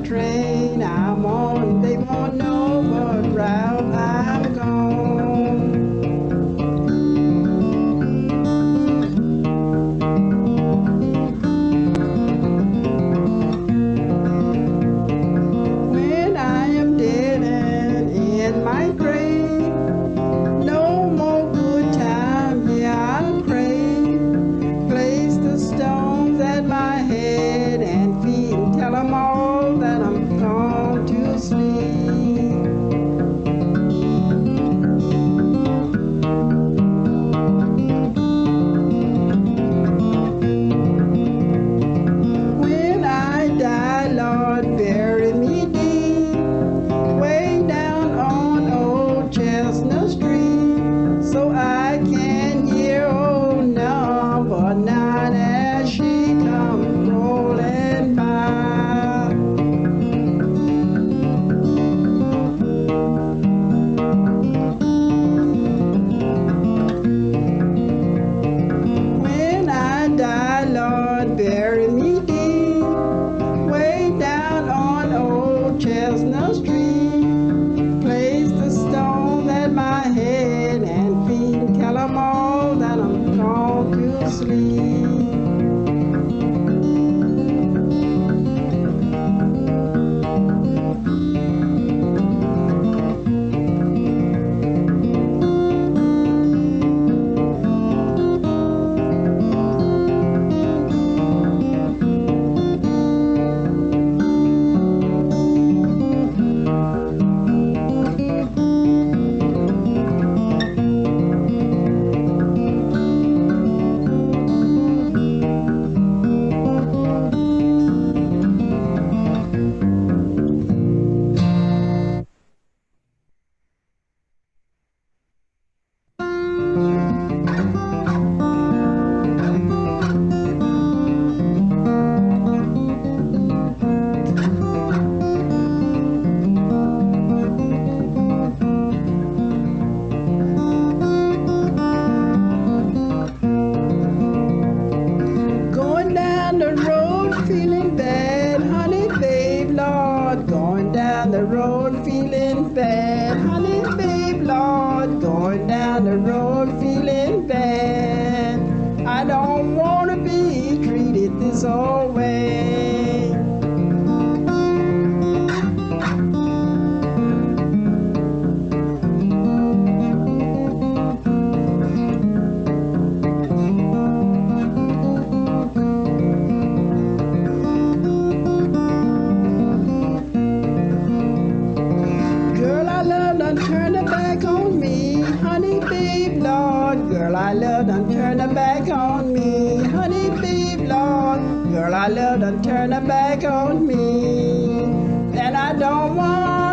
Train I'm on, they won't know what route I'm gone. When I am dead and in my grave, no more good time here I'll pray. Place the stones at my head and feet and tell them all that I'm gone to sleep. When I die, Lord, bury me deep, way down on old Chestnut Street, so I can hear old number 9 as she comes rolling by. When I die, Lord, bury me deep, way down on old Chestnut Street. Place the stone at my head and feet and tell them all that I'm gone to sleep. The road feeling bad, honey babe, Lord, going down the road feeling bad. I don't want to be treated this old way. Girl, I love done turn her back on me, honey babe, Lord. Girl, I love done turn her back on me, and I don't want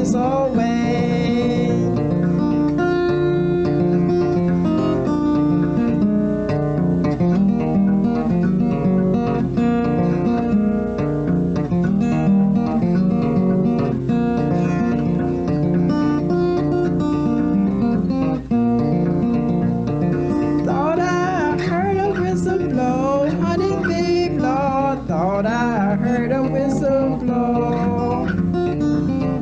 days away. Thought I heard a whistle blow, honey, big Lord. Thought I heard a whistle blow.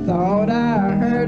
Thought I heard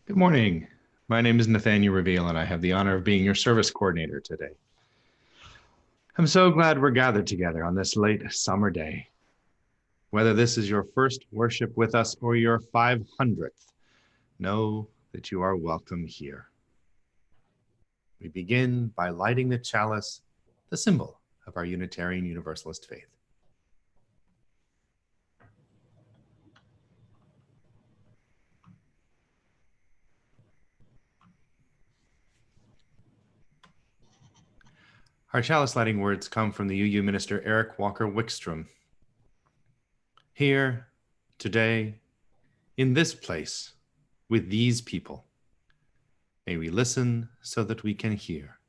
Good morning. My name is Nathaniel Reveal, and I have the honor of being your service coordinator today. I'm so glad we're gathered together on this late summer day. Whether this is your first worship with us or your 500th, know that you are welcome here. We begin by lighting the chalice, the symbol of our Unitarian Universalist faith. Our chalice lighting words come from the UU minister Eric Walker Wickstrom. Here, today, in this place, with these people, may we listen so that we can hear.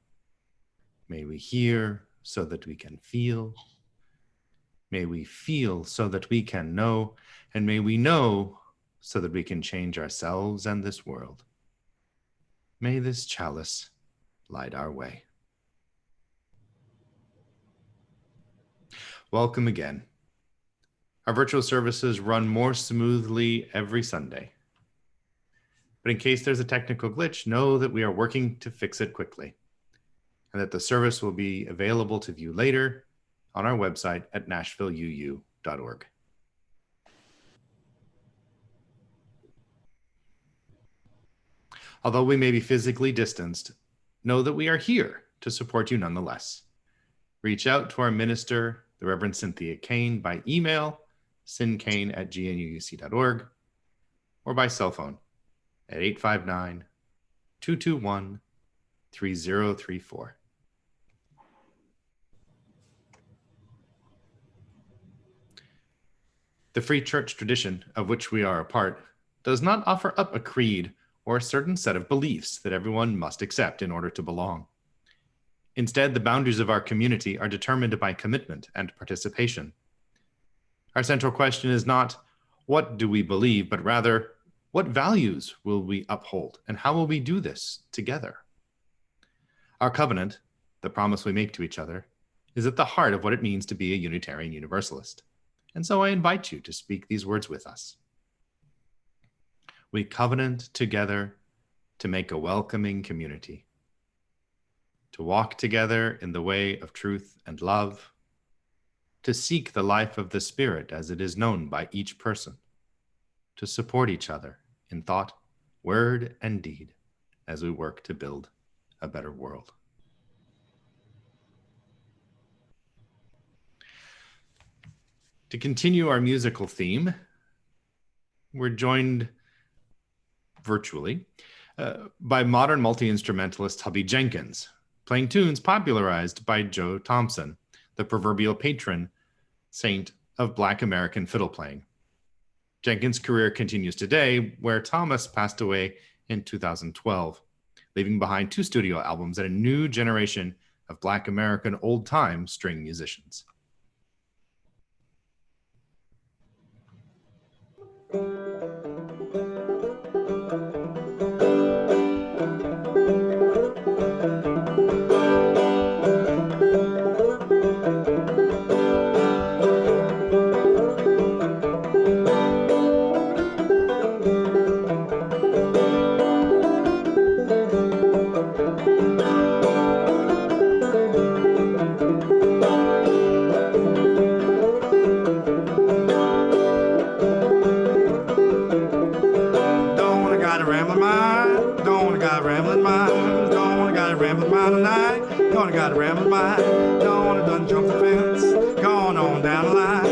May we hear so that we can feel. May we feel so that we can know, and may we know so that we can change ourselves and this world. May this chalice light our way. Welcome again. Our virtual services run more smoothly every Sunday. But in case there's a technical glitch, know that we are working to fix it quickly, and that the service will be available to view later on our website at nashvilleuu.org. Although we may be physically distanced, know that we are here to support you nonetheless. Reach out to our minister, the Reverend Cynthia Kane, by email, cyncane@gnuuc.org, or by cell phone at 859-221-3034. The Free Church tradition, of which we are a part, does not offer up a creed or a certain set of beliefs that everyone must accept in order to belong. Instead, the boundaries of our community are determined by commitment and participation. Our central question is not, what do we believe, but rather, what values will we uphold, and how will we do this together? Our covenant, the promise we make to each other, is at the heart of what it means to be a Unitarian Universalist. And so I invite you to speak these words with us. We covenant together to make a welcoming community, to walk together in the way of truth and love, to seek the life of the Spirit as it is known by each person, to support each other in thought, word, and deed as we work to build a better world. To continue our musical theme, we're joined virtually by modern multi-instrumentalist Hubby Jenkins, playing tunes popularized by Joe Thompson, the proverbial patron saint of Black American fiddle playing. Jenkins' career continues today, where Thomas passed away in 2012, leaving behind 2 studio albums and a new generation of Black American old-time string musicians. Got a rambling mind, don't wanna done jump the fence, going on down the line.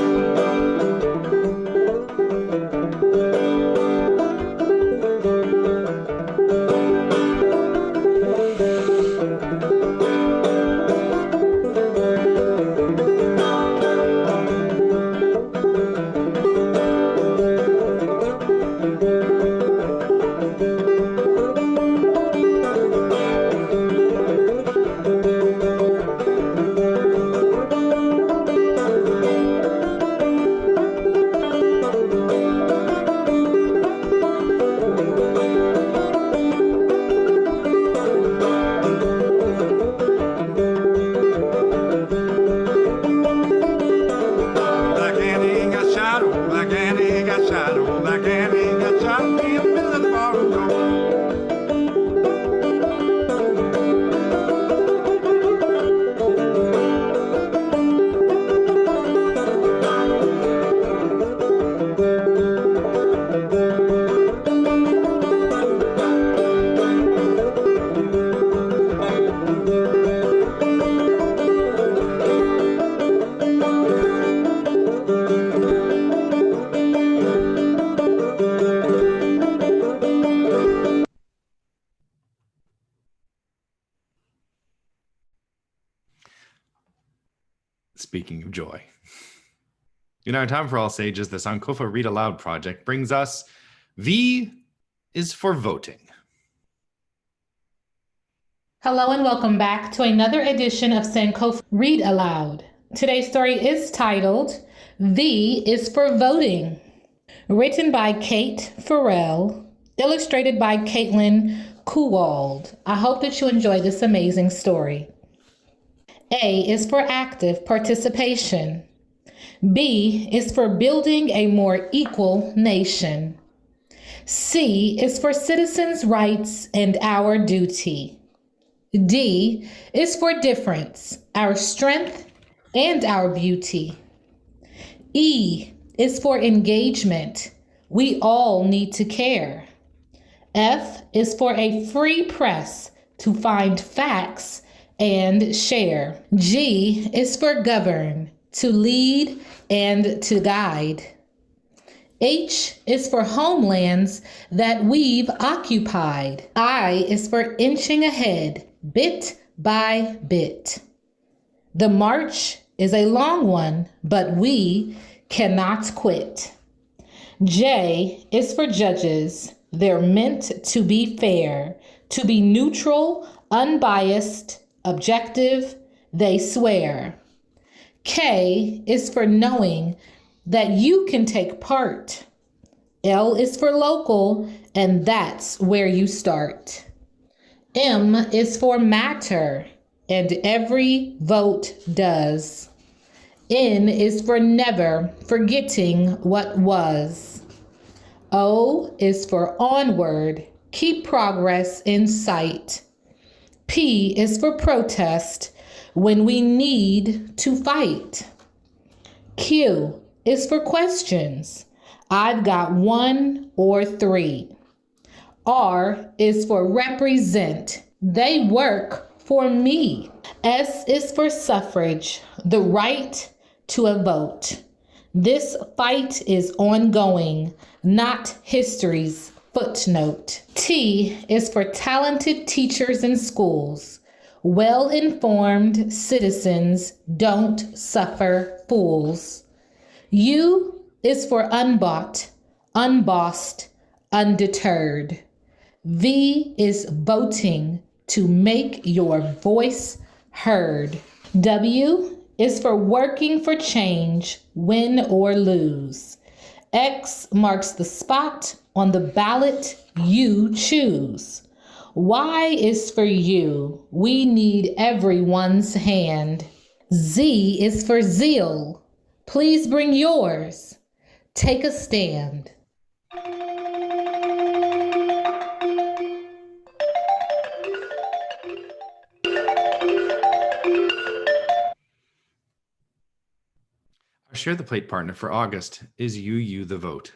speaking of joy. In our Time for All Sages, the Sankofa Read Aloud project brings us V is for voting. Hello and welcome back to another edition of Sankofa Read Aloud. Today's story is titled V is for Voting. Written by Kate Farrell, illustrated by Caitlin Kuwald. I hope that you enjoy this amazing story. A is for active participation. B is for building a more equal nation. C is for citizens' rights and our duty. D is for difference, our strength and our beauty. E is for engagement. We all need to care. F is for a free press to find facts and share. G is for govern, to lead and to guide. H is for homelands that we've occupied. I is for inching ahead, bit by bit. The march is a long one, but we cannot quit. J is for judges. They're meant to be fair, to be neutral, unbiased, objective, they swear. K is for knowing that you can take part. L is for local, and that's where you start. M is for matter, and every vote does. N is for never forgetting what was. O is for onward, keep progress in sight. P is for protest, when we need to fight. Q is for questions. I've got one or three. R is for represent. They work for me. S is for suffrage, the right to a vote. This fight is ongoing, not history's footnote. T is for talented teachers in schools. Well-informed citizens don't suffer fools. U is for unbought, unbossed, undeterred. V is voting to make your voice heard. W is for working for change, win or lose. X marks the spot on the ballot you choose. Y is for you. We need everyone's hand. Z is for zeal. Please bring yours. Take a stand. Our Share the Plate partner for August is UU the Vote.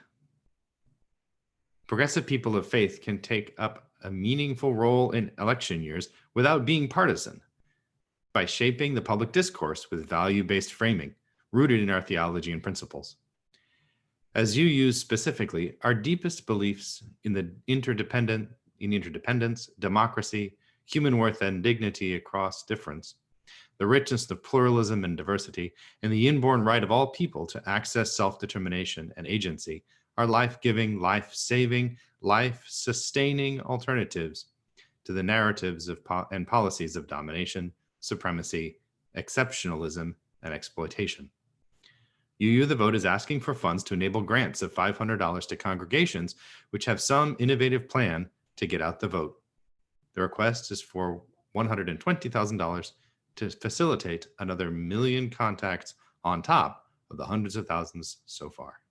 Progressive people of faith can take up a meaningful role in election years without being partisan by shaping the public discourse with value-based framing rooted in our theology and principles. As UUs specifically, our deepest beliefs in the interdependence, democracy, human worth and dignity across difference, the richness of pluralism and diversity, and the inborn right of all people to access self-determination and agency are life-giving, life-saving, life-sustaining alternatives to the narratives of and policies of domination, supremacy, exceptionalism, and exploitation. UU the Vote is asking for funds to enable grants of $500 to congregations which have some innovative plan to get out the vote. The request is for $120,000 to facilitate another 1 million contacts on top of the hundreds of thousands so far.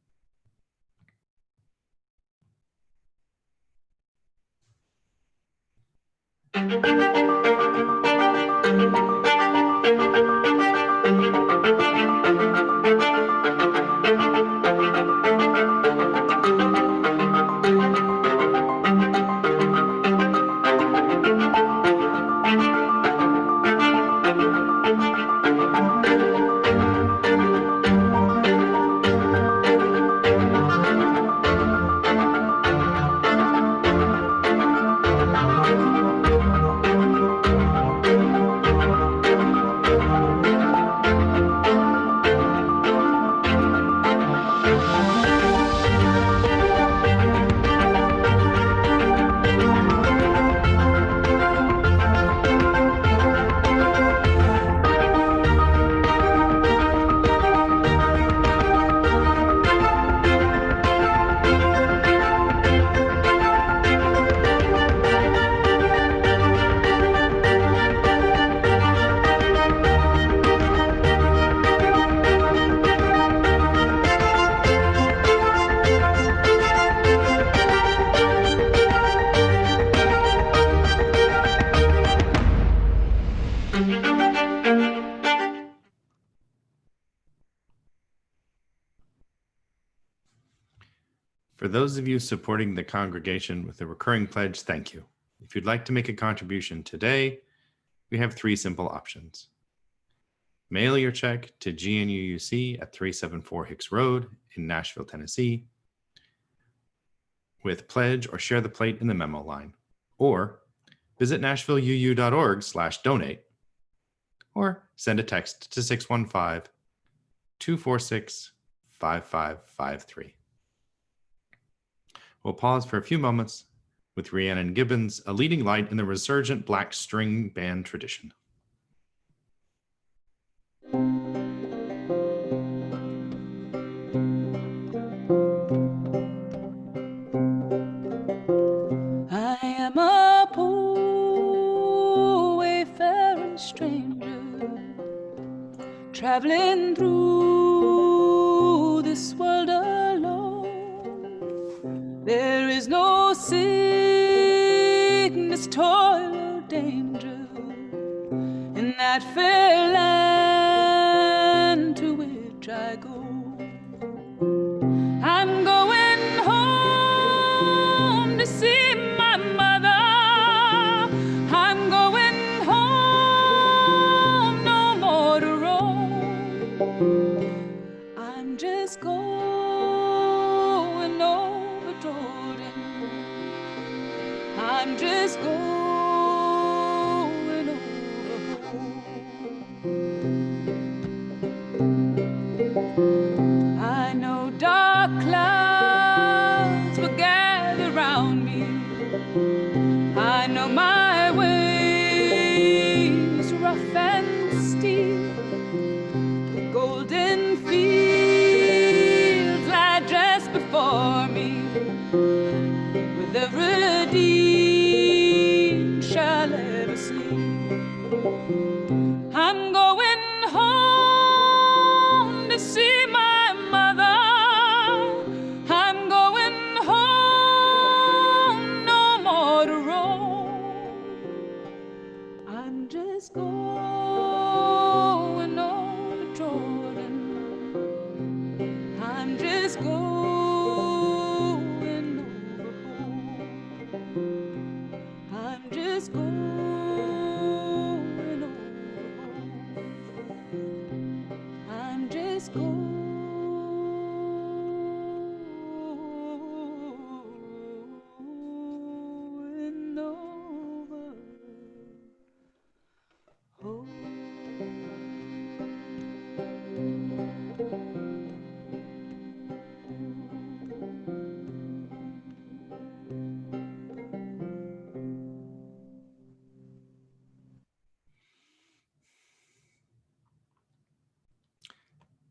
For those of you supporting the congregation with a recurring pledge, thank you. If you'd like to make a contribution today, we have 3 simple options. Mail your check to GNUUC at 374 Hicks Road in Nashville, Tennessee, with pledge or share the plate in the memo line, or visit nashvilleuu.org/donate, or send a text to 615-246-5553. We'll pause for a few moments with Rhiannon Gibbons, a leading light in the resurgent black string band tradition. I am a poor wayfaring stranger, traveling through this world alone. There is no sickness, toil, or danger in that fair land to which I go. I'm going home to see my mother. I'm going home, no more to roam. I'm just going over Jordan. I'm just going over home. I know dark clouds will gather round me. I know my ways rough and steep. The golden fields lie just before me, where the redeemed shall ever sleep. I'm going home to see my mother. I'm going home, no more to roam. I'm just going over Jordan. I'm just going over home. I'm just going over home. I'm just going over home.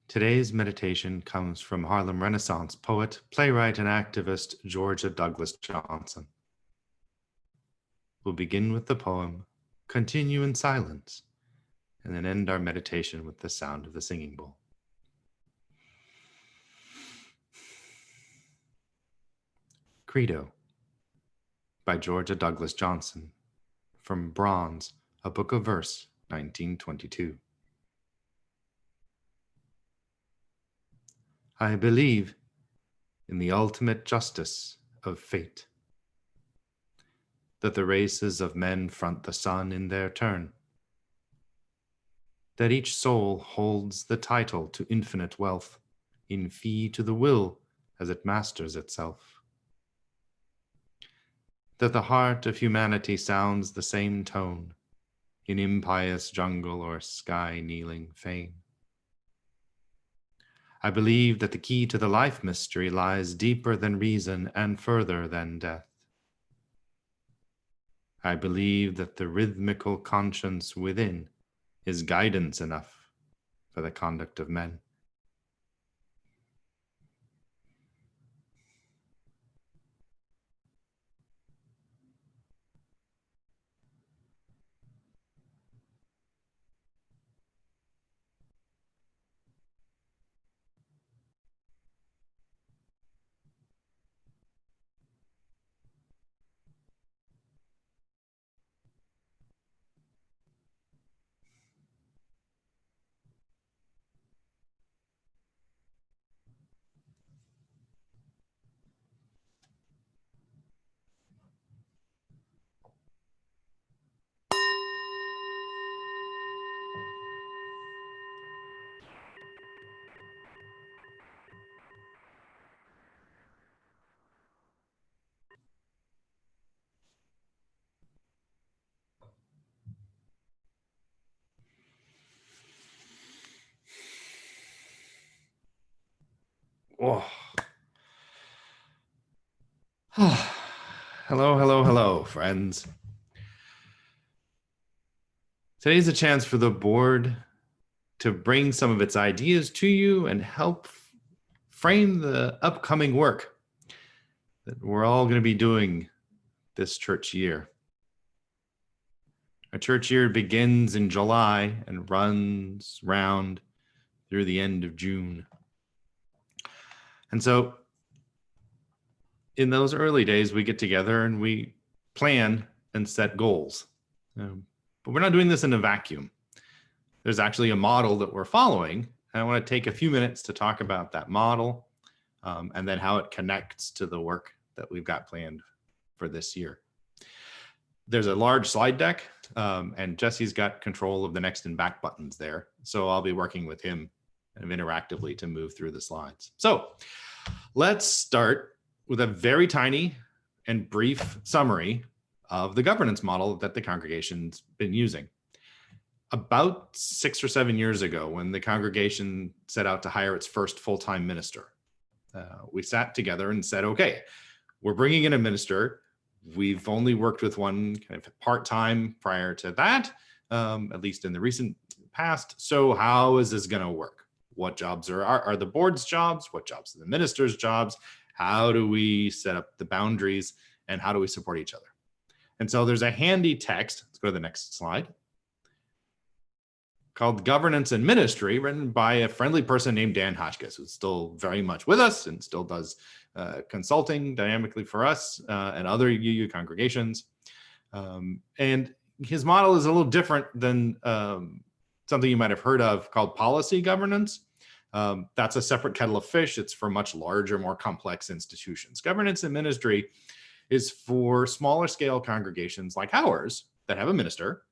Today's meditation comes from Harlem Renaissance poet, playwright, and activist Georgia Douglas Johnson. We'll begin with the poem, continue in silence, and then end our meditation with the sound of the singing bowl. Credo by Georgia Douglas Johnson, from Bronze, A Book of Verse, 1922. I believe in the ultimate justice of fate, that the races of men front the sun in their turn, that each soul holds the title to infinite wealth in fee to the will as it masters itself, that the heart of humanity sounds the same tone in impious jungle or sky-kneeling fane. I believe that the key to the life mystery lies deeper than reason and further than death. I believe that the rhythmical conscience within is guidance enough for the conduct of men. Oh. Hello, friends. Today's a chance for the board to bring some of its ideas to you and help frame the upcoming work that we're all going to be doing this church year. Our church year begins in July and runs round through the end of June. And so in those early days, we get together and we plan and set goals. But we're not doing this in a vacuum. There's actually a model that we're following. And I want to take a few minutes to talk about that model and then how it connects to the work that we've got planned for this year. There's a large slide deck and Jesse's got control of the next and back buttons there. So I'll be working with him kind of interactively to move through the slides. So let's start with a very tiny and brief summary of the governance model that the congregation's been using. About 6 or 7 years ago, when the congregation set out to hire its first full-time minister, we sat together and said, okay, we're bringing in a minister. We've only worked with one kind of part-time prior to that, at least in the recent past. So how is this going to work? What jobs are the board's jobs? What jobs are the minister's jobs? How do we set up the boundaries and how do we support each other? And so there's a handy text. Let's go to the next slide. Called Governance and Ministry, written by a friendly person named Dan Hotchkiss, who's still very much with us and still does consulting dynamically for us and other UU congregations. And his model is a little different than something you might have heard of called policy governance. That's a separate kettle of fish. It's for much larger, more complex institutions. Governance and ministry is for smaller scale congregations like ours that have a minister,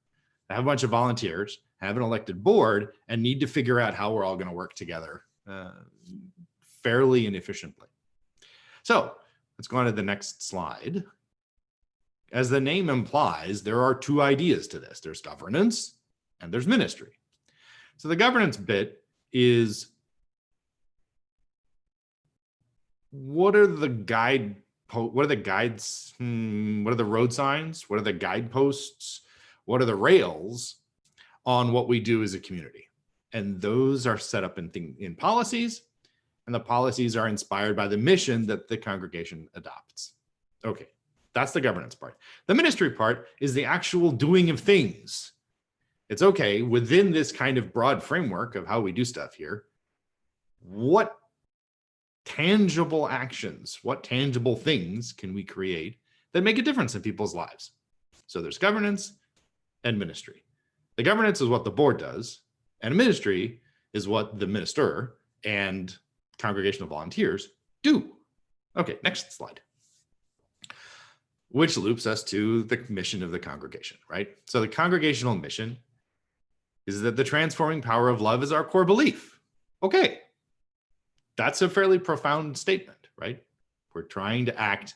that have a bunch of volunteers, have an elected board, and need to figure out how we're all going to work together fairly and efficiently. So let's go on to the next slide. As the name implies, there are two ideas to this. There's governance and there's ministry. So the governance bit is, what are the guides? What are the road signs? What are the guideposts? What are the rails on what we do as a community? And those are set up in policies, and the policies are inspired by the mission that the congregation adopts. Okay, that's the governance part. The ministry part is the actual doing of things. It's okay, within this kind of broad framework of how we do stuff here, what tangible actions, what tangible things can we create that make a difference in people's lives? So there's governance and ministry. The governance is what the board does, and ministry is what the minister and congregational volunteers do. Okay, next slide. Which loops us to the mission of the congregation, right? So the congregational mission is that the transforming power of love is our core belief. Okay, that's a fairly profound statement, right? We're trying to act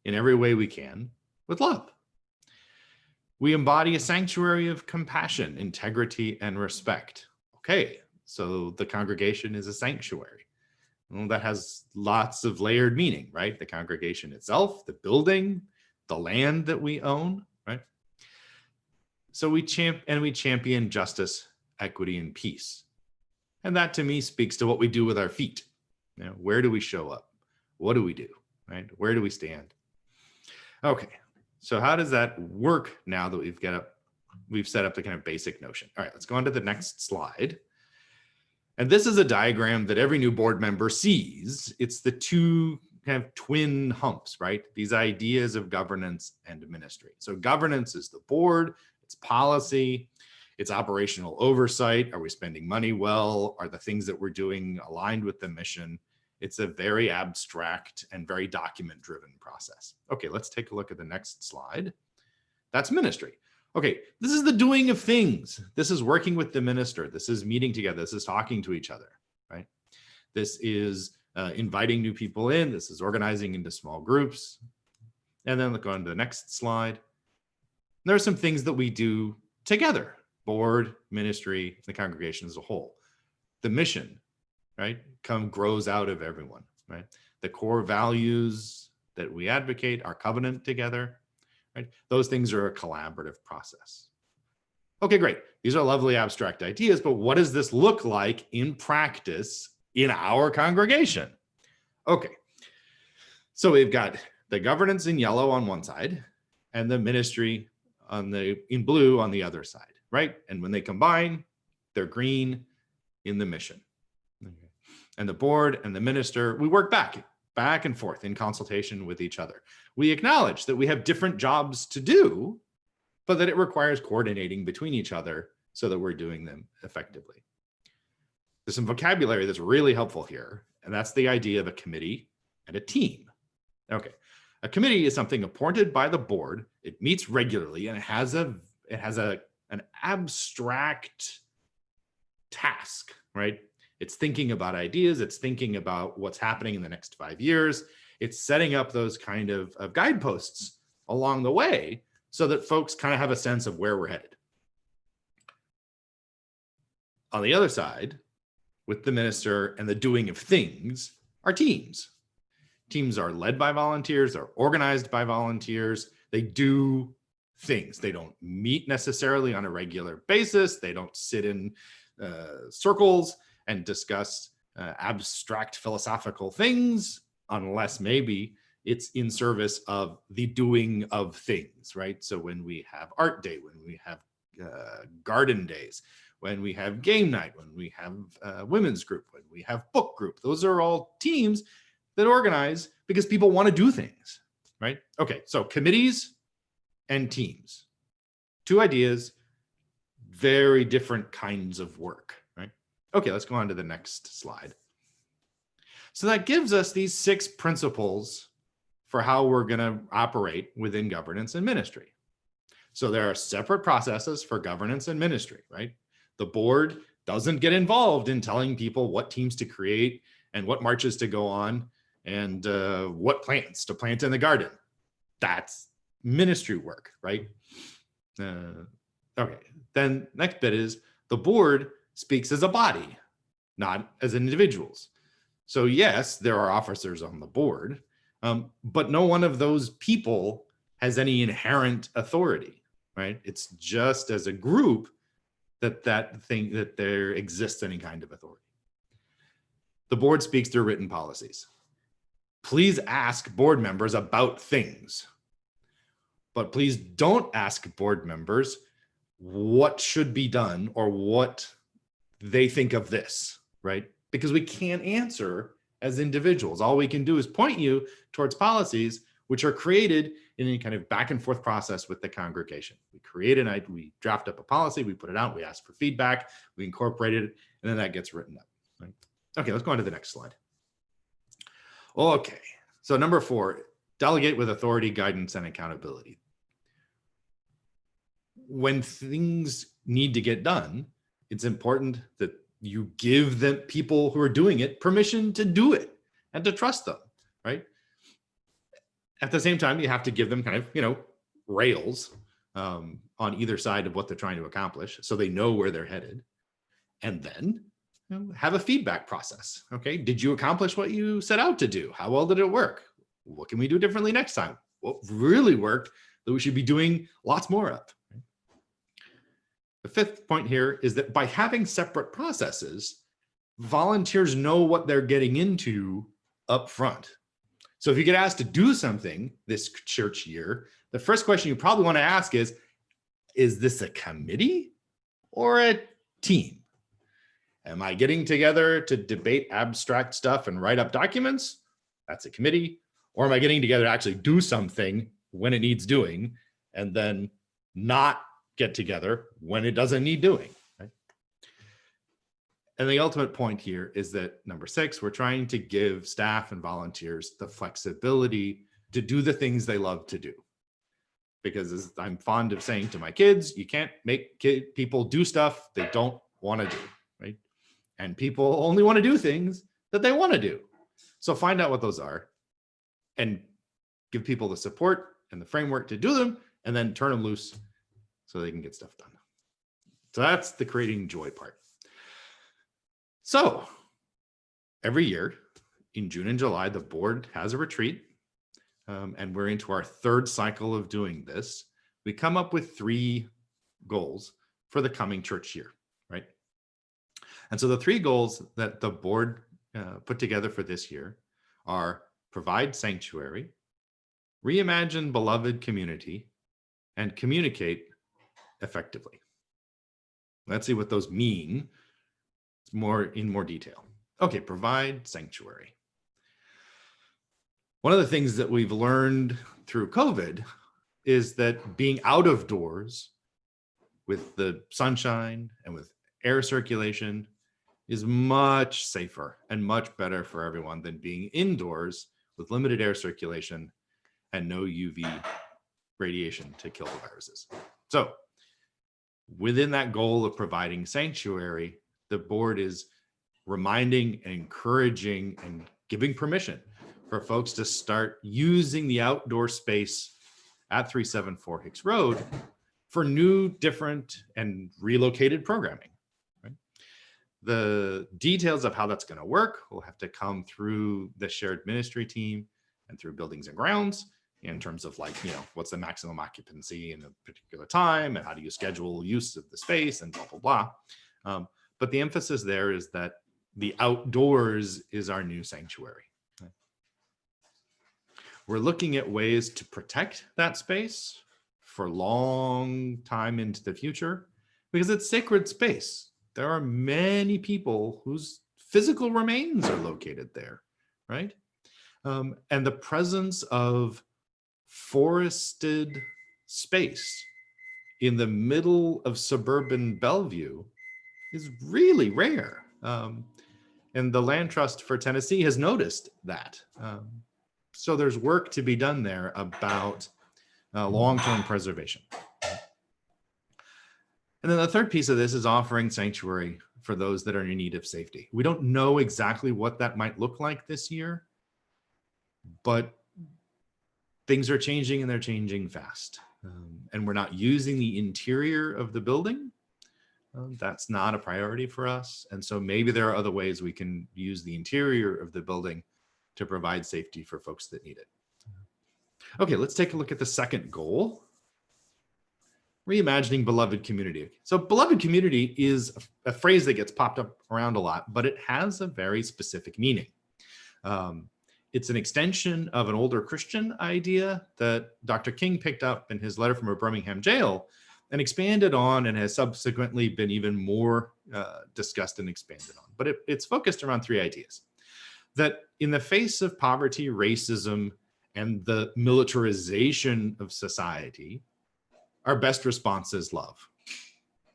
in every way we can with love. We embody a sanctuary of compassion, integrity, and respect. Okay, so the congregation is a sanctuary. Well, that has lots of layered meaning, right? The congregation itself, the building, the land that we own, right? So we champion justice, equity, and peace. And that to me speaks to what we do with our feet. You know, where do we show up? What do we do, right? Where do we stand? Okay, so how does that work now that we've set up the kind of basic notion? All right, let's go on to the next slide. And this is a diagram that every new board member sees. It's the two kind of twin humps, right? These ideas of governance and ministry. So governance is the board, it's policy, it's operational oversight. Are we spending money well? Are the things that we're doing aligned with the mission? It's a very abstract and very document-driven process. Okay, let's take a look at the next slide. That's ministry. Okay, this is the doing of things. This is working with the minister. This is meeting together. This is talking to each other, right? This is inviting new people in. This is organizing into small groups. And then look on to the next slide. There are some things that we do together, board, ministry, the congregation as a whole. The mission, right, grows out of everyone. right? The core values that we advocate, our covenant together, right? Those things are a collaborative process. Okay, great. These are lovely abstract ideas, but what does this look like in practice in our congregation? Okay, so we've got the governance in yellow on one side and the ministry in blue on the other side, right? And when they combine, they're green in the mission. Okay. And the board and the minister, we work back and forth in consultation with each other. We acknowledge that we have different jobs to do, but that it requires coordinating between each other so that we're doing them effectively. There's some vocabulary that's really helpful here, and that's the idea of a committee and a team. Okay, a committee is something appointed by the board. It meets regularly, and it has an abstract task, right? It's thinking about ideas. It's thinking about what's happening in the next 5 years. It's setting up those kind of guideposts along the way so that folks kind of have a sense of where we're headed. On the other side, with the minister and the doing of things, are teams. Teams are led by volunteers, they're organized by volunteers, they do things. They don't meet necessarily on a regular basis. They don't sit in circles and discuss abstract philosophical things unless maybe it's in service of the doing of things, right? So when we have art day, when we have garden days, when we have game night, when we have women's group, when we have book group, those are all teams that organize because people want to do things, right? Okay, so committees and teams, two ideas, very different kinds of work, right? Okay, let's go on to the next slide. So that gives us these 6 principles for how we're going to operate within governance and ministry. So there are separate processes for governance and ministry, right? The board doesn't get involved in telling people what teams to create and what marches to go on and what plants to plant in the garden. That's ministry work, right? Okay, then next bit is the board speaks as a body, not as individuals. So yes, there are officers on the board, but no one of those people has any inherent authority, right? It's just as a group that there exists any kind of authority. The board speaks through written policies. Please ask board members about things, but please don't ask board members what should be done or what they think of this, right? Because we can't answer as individuals. All we can do is point you towards policies which are created in any kind of back and forth process with the congregation. We draft up a policy, we put it out, we ask for feedback, we incorporate it, and then that gets written up. Right? Okay, let's go on to the next slide. Okay, so number 4, delegate with authority, guidance, and accountability. When things need to get done, it's important that you give the people who are doing it permission to do it and to trust them, right? At the same time, you have to give them kind of, rails on either side of what they're trying to accomplish so they know where they're headed. And then have a feedback process. Okay, did you accomplish what you set out to do? How well did it work? What can we do differently next time? What really worked that we should be doing lots more of? The 5th point here is that by having separate processes, volunteers know what they're getting into up front. So if you get asked to do something this church year, the first question you probably want to ask is this a committee or a team? Am I getting together to debate abstract stuff and write up documents? That's a committee. Or am I getting together to actually do something when it needs doing and then not get together when it doesn't need doing? Right? And the ultimate point here is that number 6, we're trying to give staff and volunteers the flexibility to do the things they love to do. Because as I'm fond of saying to my kids, you can't make people do stuff they don't want to do, right? And people only want to do things that they want to do. So find out what those are and give people the support and the framework to do them, and then turn them loose so they can get stuff done. So that's the creating joy part. So every year in June and July, the board has a retreat, and we're into our third cycle of doing this. We come up with 3 goals for the coming church year, right? And so the 3 goals that the board put together for this year are provide sanctuary, reimagine beloved community, and communicate effectively. Let's see what those mean in more detail. Okay, provide sanctuary. One of the things that we've learned through COVID is that being out of doors with the sunshine and with air circulation is much safer and much better for everyone than being indoors with limited air circulation and no UV radiation to kill the viruses. So within that goal of providing sanctuary, the board is reminding and encouraging and giving permission for folks to start using the outdoor space at 374 Hicks Road for new, different, and relocated programming. Right? The details of how that's going to work will have to come through the shared ministry team and through buildings and grounds in terms of like, what's the maximum occupancy in a particular time and how do you schedule use of the space and blah, blah, blah. But the emphasis there is that the outdoors is our new sanctuary. We're looking at ways to protect that space for a long time into the future because it's sacred space. There are many people whose physical remains are located there, right? And the presence of forested space in the middle of suburban Bellevue is really rare. And the Land Trust for Tennessee has noticed that. So there's work to be done there about long-term preservation. And then the third piece of this is offering sanctuary for those that are in need of safety. We don't know exactly what that might look like this year, but things are changing and they're changing fast. And we're not using the interior of the building. That's not a priority for us. And so maybe there are other ways we can use the interior of the building to provide safety for folks that need it. Okay, let's take a look at the second goal. Reimagining beloved community. So beloved community is a phrase that gets popped up around a lot, but it has a very specific meaning. It's an extension of an older Christian idea that Dr. King picked up in his letter from a Birmingham jail and expanded on and has subsequently been even more discussed and expanded on. But it's focused around 3 ideas. That in the face of poverty, racism, and the militarization of society, our best response is love.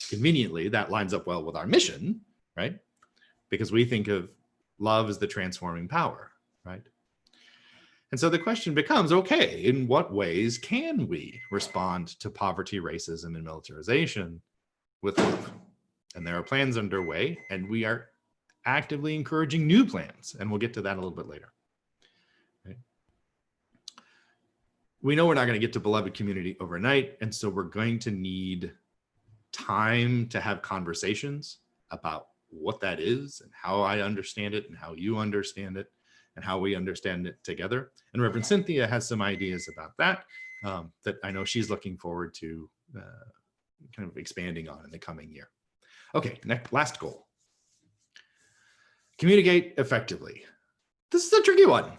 Conveniently, that lines up well with our mission, right? Because we think of love as the transforming power, right? And so the question becomes, okay, in what ways can we respond to poverty, racism, and militarization with love? And there are plans underway, and we are actively encouraging new plans, and we'll get to that a little bit later. Right? We know we're not going to get to beloved community overnight, and so we're going to need time to have conversations about what that is and how I understand it and how you understand it and how we understand it together. And Reverend Cynthia has some ideas about that that I know she's looking forward to kind of expanding on in the coming year. Okay, last goal. Communicate effectively. This is a tricky one.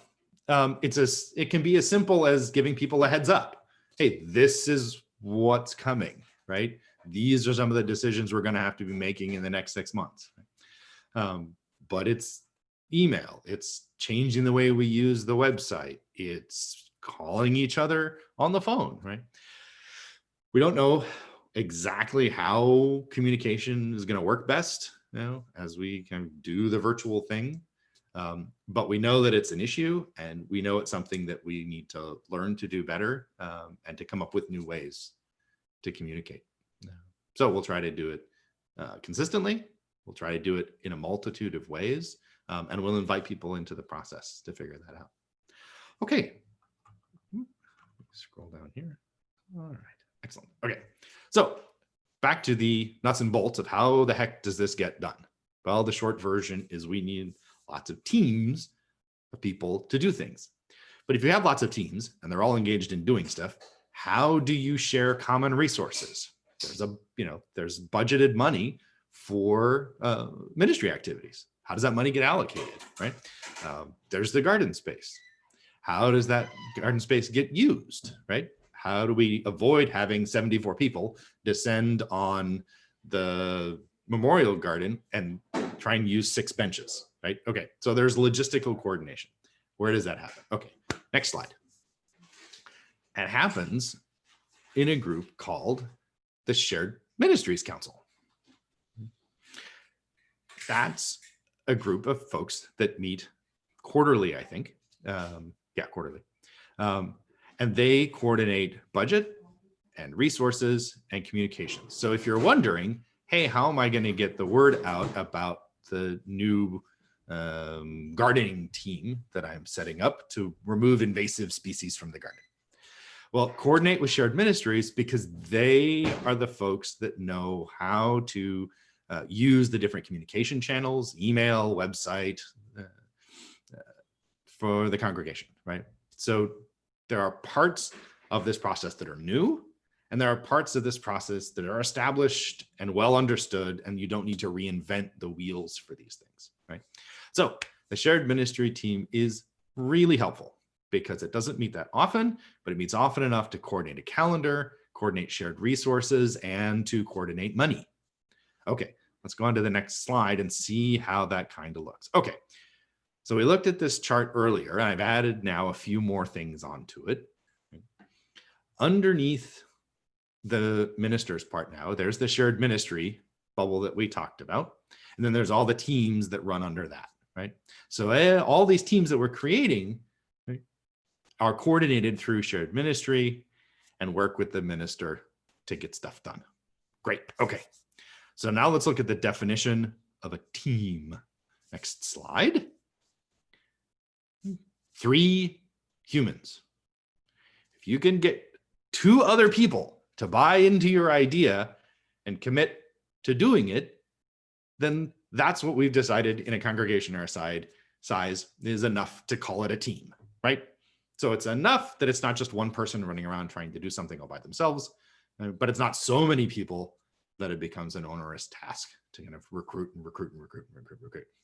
It can be as simple as giving people a heads up. Hey, this is what's coming, right? These are some of the decisions we're going to have to be making in the next 6 months. But it's email, it's changing the way we use the website, it's calling each other on the phone, right? We don't know exactly how communication is going to work best, as we kind of do the virtual thing. But we know that it's an issue, and we know it's something that we need to learn to do better and to come up with new ways to communicate. So we'll try to do it consistently. We'll try to do it in a multitude of ways, and we'll invite people into the process to figure that out. Okay, scroll down here. All right, excellent. Okay, so back to the nuts and bolts of how the heck does this get done? Well, the short version is we need lots of teams of people to do things. But if you have lots of teams and they're all engaged in doing stuff, how do you share common resources? There's budgeted money for ministry activities. How does that money get allocated, right? There's the garden space. How does that garden space get used, right? How do we avoid having 74 people descend on the memorial garden and try and use 6 benches, right? Okay, so there's logistical coordination. Where does that happen? Okay, next slide. It happens in a group called the Shared Ministries Council. That's a group of folks that meet quarterly, I think. Quarterly. And they coordinate budget and resources and communications. So if you're wondering, hey, how am I going to get the word out about the new gardening team that I'm setting up to remove invasive species from the garden? Well, coordinate with Shared Ministries, because they are the folks that know how to use the different communication channels, email, website, for the congregation, right? So there are parts of this process that are new, and there are parts of this process that are established and well understood, and you don't need to reinvent the wheels for these things, right? So the shared ministry team is really helpful because it doesn't meet that often, but it meets often enough to coordinate a calendar, coordinate shared resources, and to coordinate money. Okay, let's go on to the next slide and see how that kind of looks. Okay, so we looked at this chart earlier, and I've added now a few more things onto it. Underneath the ministers part now, there's the shared ministry bubble that we talked about. And then there's all the teams that run under that, right? So all these teams that we're creating, right, are coordinated through shared ministry and work with the minister to get stuff done. Great, okay. So now let's look at the definition of a team. Next slide. 3 humans. If you can get 2 other people to buy into your idea and commit to doing it, then that's what we've decided in a congregation our size is enough to call it a team, right? So it's enough that it's not just one person running around trying to do something all by themselves, but it's not so many people that it becomes an onerous task to kind of recruit.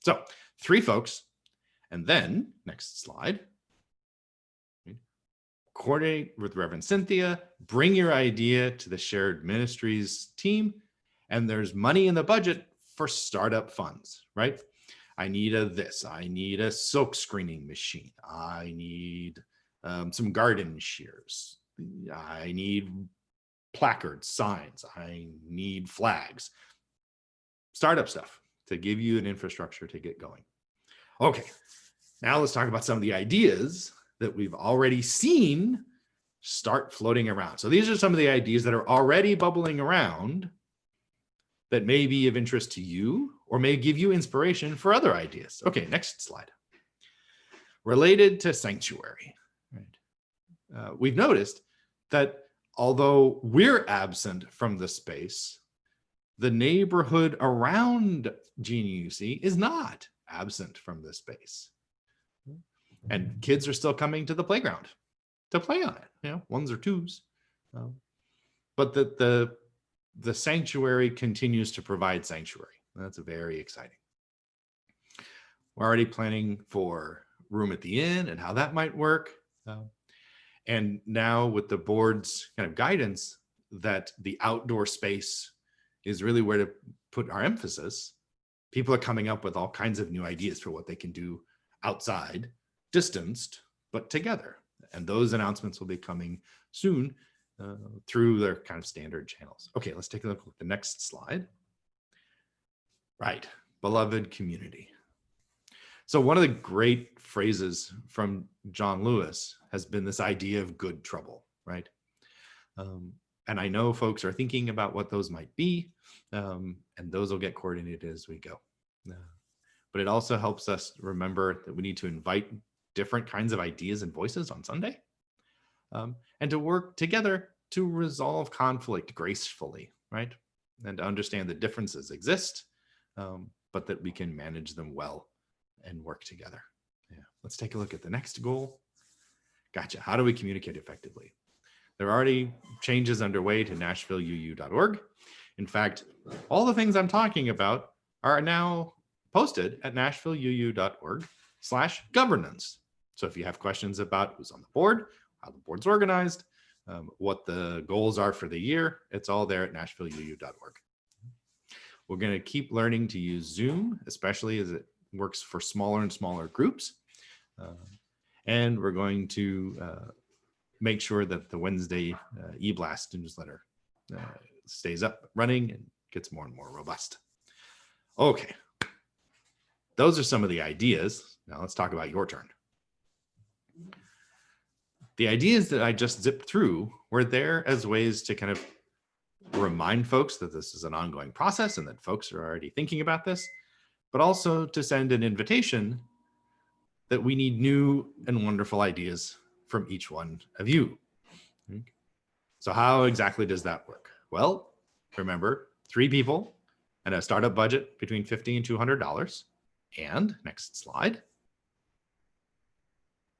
So 3 folks. And then, next slide, coordinate with Reverend Cynthia, bring your idea to the shared ministries team, and there's money in the budget for startup funds, right? I need I need a silk screening machine. I need some garden shears. I need placards, signs. I need flags. Startup stuff to give you an infrastructure to get going. Okay, now let's talk about some of the ideas that we've already seen start floating around. So these are some of the ideas that are already bubbling around that may be of interest to you or may give you inspiration for other ideas. Okay, next slide. Related to sanctuary, right? We've noticed that although we're absent from the space, the neighborhood around GNUUC is not absent from the space. And kids are still coming to the playground to play on it, 1s or 2s. But the sanctuary continues to provide sanctuary. That's very exciting. We're already planning for room at the inn and how that might work. And now with the board's kind of guidance that the outdoor space is really where to put our emphasis, people are coming up with all kinds of new ideas for what they can do outside, distanced, but together. And those announcements will be coming soon through their kind of standard channels. Okay, let's take a look at the next slide. Right, beloved community. So one of the great phrases from John Lewis has been this idea of good trouble, right? And I know folks are thinking about what those might be, and those will get coordinated as we go. But it also helps us remember that we need to invite different kinds of ideas and voices on Sunday, and to work together to resolve conflict gracefully, right? And to understand that differences exist, but that we can manage them well and work together. Yeah. Let's take a look at the next goal. Gotcha. How do we communicate effectively? There are already changes underway to NashvilleUU.org. In fact, all the things I'm talking about are now posted at NashvilleUU.org/governance. So if you have questions about who's on the board, how the board's organized, what the goals are for the year, it's all there at NashvilleUU.org. We're going to keep learning to use Zoom, especially as it works for smaller and smaller groups. And we're going to make sure that the Wednesday eBlast newsletter stays up running and gets more and more robust. Okay, those are some of the ideas. Now let's talk about your turn. The ideas that I just zipped through were there as ways to kind of remind folks that this is an ongoing process and that folks are already thinking about this, but also to send an invitation that we need new and wonderful ideas from each one of you. So how exactly does that work? Well, remember, 3 people and a startup budget between $50 and $200. And next slide.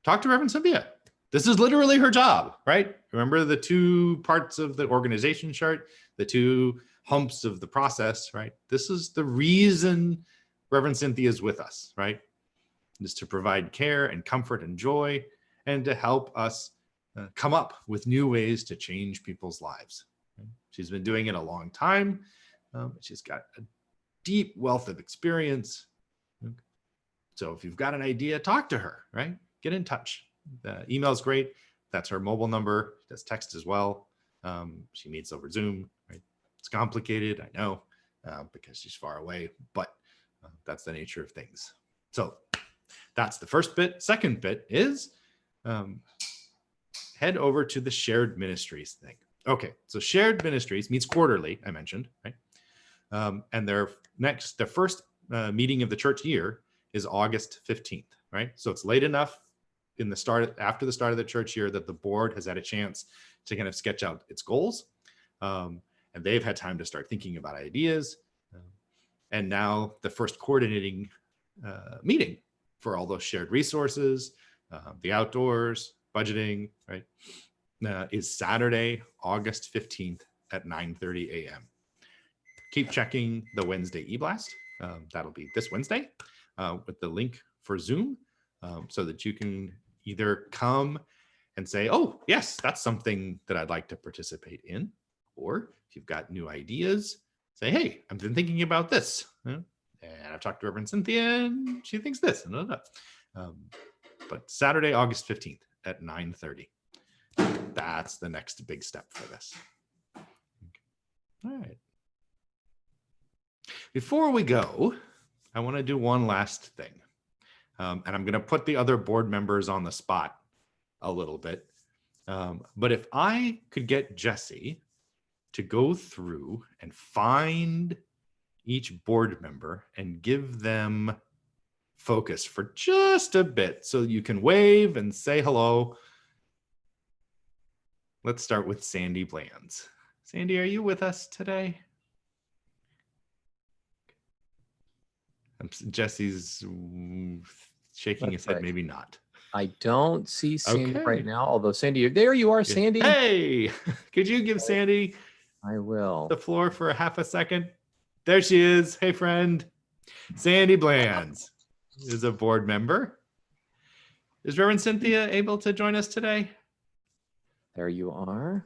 Talk to Reverend Cynthia. This is literally her job, right? Remember the 2 parts of the organization chart, the 2 humps of the process, right? This is the reason Reverend Cynthia is with us, right? Is to provide care and comfort and joy and to help us come up with new ways to change people's lives. She's been doing it a long time. She's got a deep wealth of experience. So if you've got an idea, talk to her, right? Get in touch. The email is great. That's her mobile number. She does text as well. She meets over Zoom, right? It's complicated, I know, because she's far away, but that's the nature of things. So that's the first bit. Second bit is head over to the shared ministries thing. Okay, so shared ministries meets quarterly, I mentioned, right? And their first meeting of the church year is August 15th, right? So it's late enough after the start of the church year that the board has had a chance to kind of sketch out its goals. And they've had time to start thinking about ideas. And now the first coordinating meeting for all those shared resources, the outdoors, budgeting, right, is Saturday, August 15th at 9:30 a.m. Keep checking the Wednesday eBlast. That'll be this Wednesday with the link for Zoom so that you can either come and say, oh, yes, that's something that I'd like to participate in. Or if you've got new ideas, say, hey, I've been thinking about this. And I've talked to Reverend Cynthia and she thinks this. But Saturday, August 15th at 9:30. That's the next big step for this. All right. Before we go, I want to do one last thing. And I'm going to put the other board members on the spot a little bit. But if I could get Jesse to go through and find each board member and give them focus for just a bit so you can wave and say hello. Let's start with Sandy Blands. Sandy, are you with us today? Jesse's shaking his head, maybe not. I don't see Sandy right now, although Sandy, there you are, Sandy. Hey, could you give Sandy I will the floor for a half a second? There she is. Hey, friend. Sandy Blands is a board member. Is Reverend Cynthia able to join us today? There you are.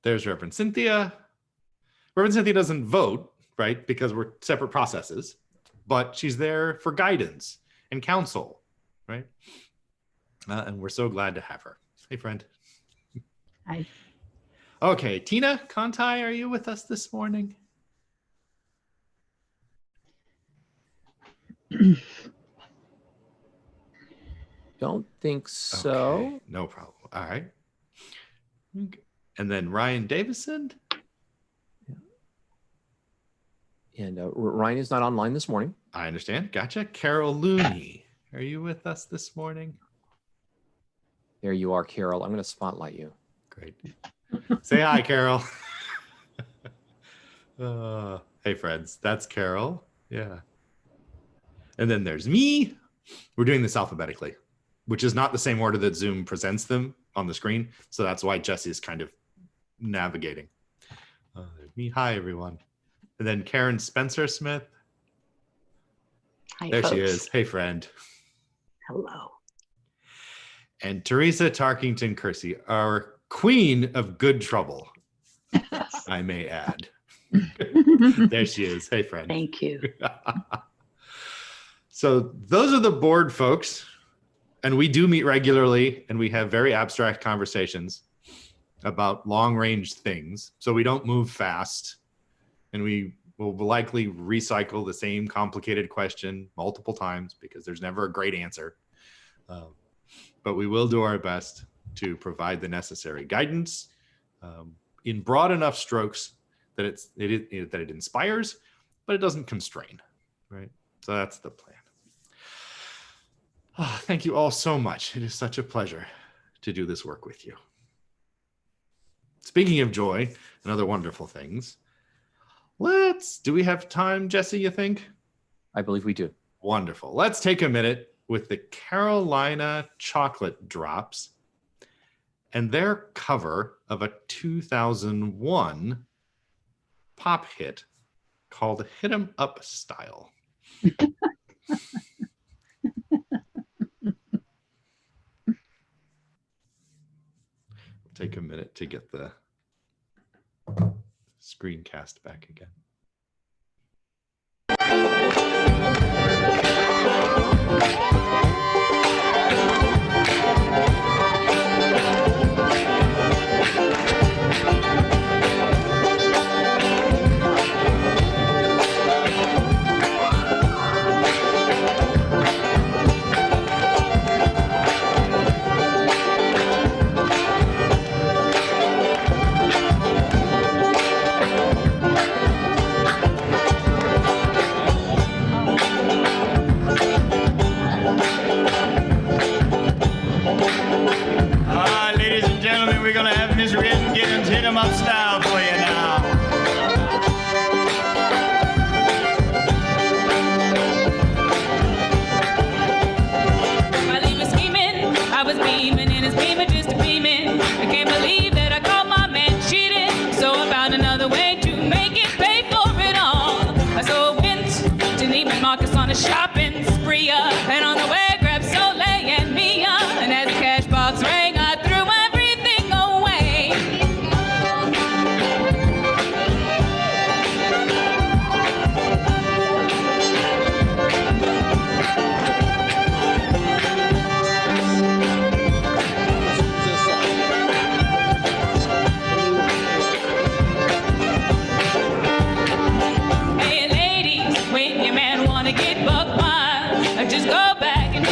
There's Reverend Cynthia. Reverend Cynthia doesn't vote, right? Because we're separate processes, but she's there for guidance and counsel, right? And we're so glad to have her. Hey, friend. Hi. Okay, Tina Conti, are you with us this morning? Don't think so. Okay, no problem. All right. And then Ryan Davison. And Ryan is not online this morning. I understand. Gotcha. Carol Looney, are you with us this morning? There you are, Carol. I'm going to spotlight you. Great. Say hi, Carol. Hey, friends. That's Carol. Yeah. And then there's me. We're doing this alphabetically, which is not the same order that Zoom presents them on the screen. So that's why Jesse is kind of navigating. There's me. Hi, everyone. And then Karen Spencer Smith. Hi, there folks. she is. Hey, friend. Hello. And Teresa Tarkington Kersey, our queen of good trouble, I may add. There she is. Hey, friend. Thank you. So those are the board folks. And we do meet regularly, and we have very abstract conversations about long-range things. So we don't move fast, and we will likely recycle the same complicated question multiple times because there's never a great answer. But we will do our best to provide the necessary guidance in broad enough strokes that it inspires, but it doesn't constrain, right? So that's the plan. Oh, thank you all so much. It is such a pleasure to do this work with you. Speaking of joy and other wonderful things, do we have time, Jesse, you think? I believe we do. Wonderful. Let's take a minute with the Carolina Chocolate Drops and their cover of a 2001 pop hit called Hit 'em Up Style. Take a minute to get the screencast back again. Ladies and gentlemen, we're gonna have Miss Ritten's Hit 'em Up Style for you now. While he was scheming, I was beaming in his beamer just a beaming. I can't believe that I caught my man cheating, so I found another way to make it pay for it all. So I went to Neiman Marcus on a shopping spree, and on the way grabbed Soleil and Mia, and as the cash box rang, I threw everything away. Hey ladies, when your man wanna get buck wild, just go back and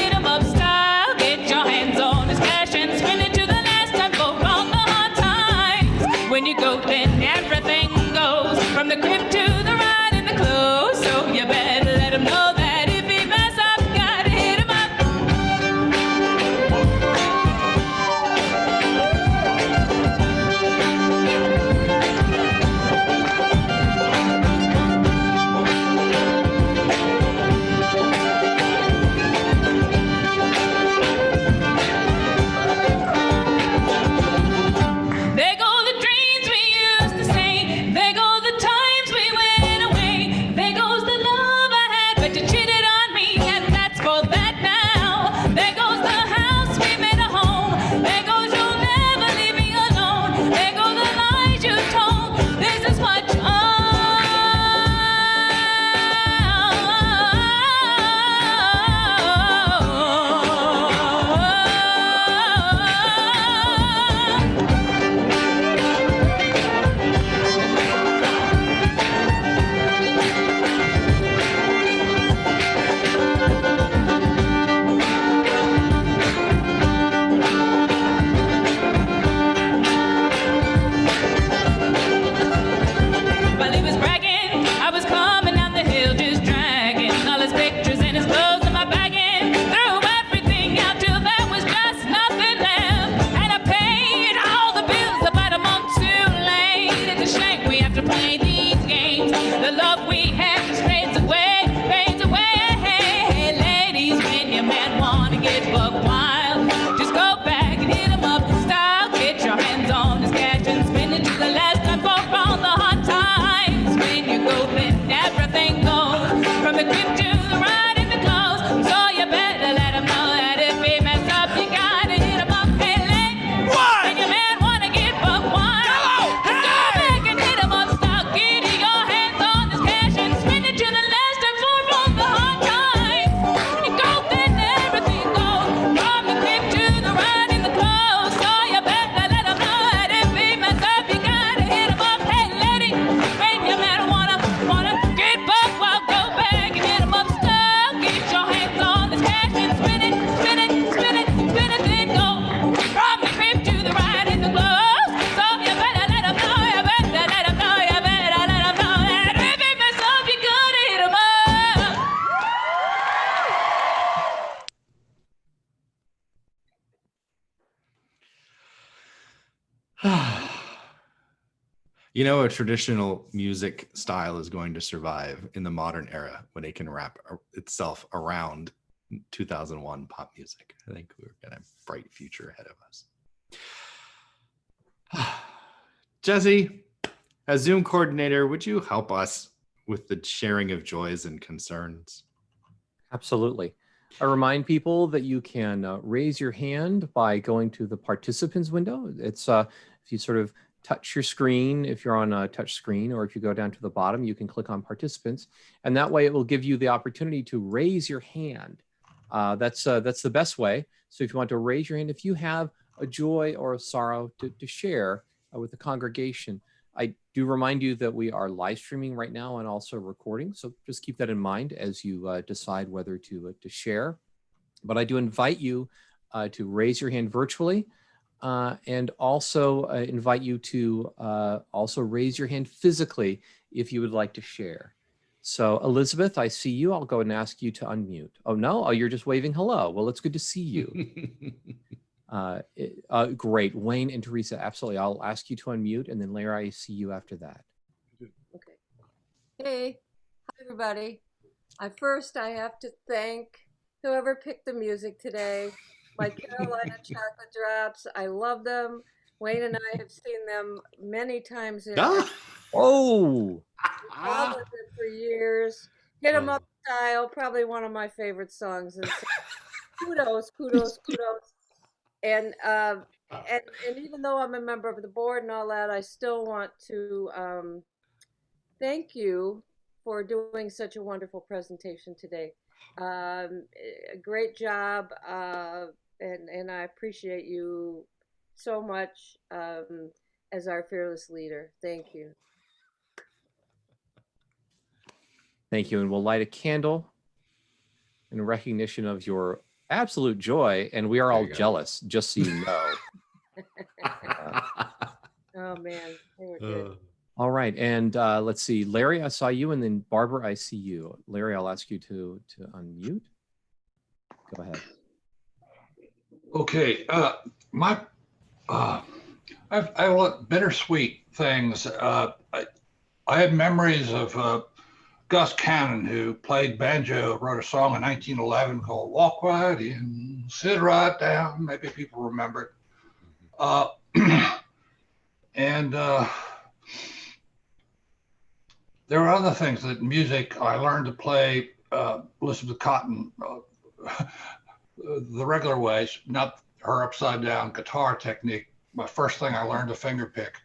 You know, a traditional music style is going to survive in the modern era when it can wrap itself around 2001 pop music. I think we've got a bright future ahead of us. Jesse, as Zoom coordinator, would you help us with the sharing of joys and concerns? Absolutely. I remind people that you can raise your hand by going to the participants window. It's if you sort of touch your screen, if you're on a touch screen, or if you go down to the bottom, you can click on participants, and that way it will give you the opportunity to raise your hand. That's the best way. So if you want to raise your hand, if you have a joy or a sorrow to share with the congregation, I do remind you that we are live streaming right now and also recording. So just keep that in mind as you decide whether to share. But I do invite you to raise your hand virtually and also invite you to also raise your hand physically if you would like to share. So Elizabeth, I see you. I'll go and ask you to unmute. Oh, no? Oh, you're just waving hello. Well, it's good to see you. Great. Wayne and Teresa, absolutely. I'll ask you to unmute, and then Larry, I see you after that. Okay. Hey, hi everybody. First I have to thank whoever picked the music today. My Carolina Chocolate Drops. I love them. Wayne and I have seen them many times in Oh! followed them for years. Hit 'em up style, probably one of my favorite songs. And so kudos. And even though I'm a member of the board and all that, I still want to thank you for doing such a wonderful presentation today. A great job, and I appreciate you so much as our fearless leader. Thank you. Thank you. And we'll light a candle in recognition of your absolute joy. And we are all jealous, just so you know. Oh, man. They were good. All right. And let's see. Larry, I saw you. And then Barbara, I see you. Larry, I'll ask you to unmute. Go ahead. Okay. I have bittersweet things. I have memories of Gus Cannon, who played banjo, wrote a song in 1911 called Walk Right In, Sit Right Down. Maybe people remember it. And there are other things that music, I learned to play, listen to Cotton the regular way, not her upside down guitar technique. My first thing I learned to finger pick.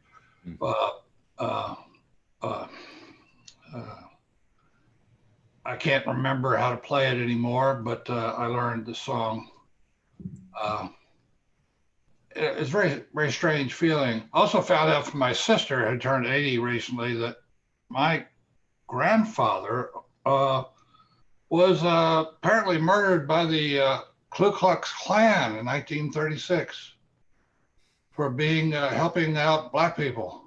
I can't remember how to play it anymore, but I learned the song. It's very, very strange feeling. Also found out from my sister, who turned 80 recently, that my grandfather was apparently murdered by the Ku Klux Klan in 1936 for being helping out Black people.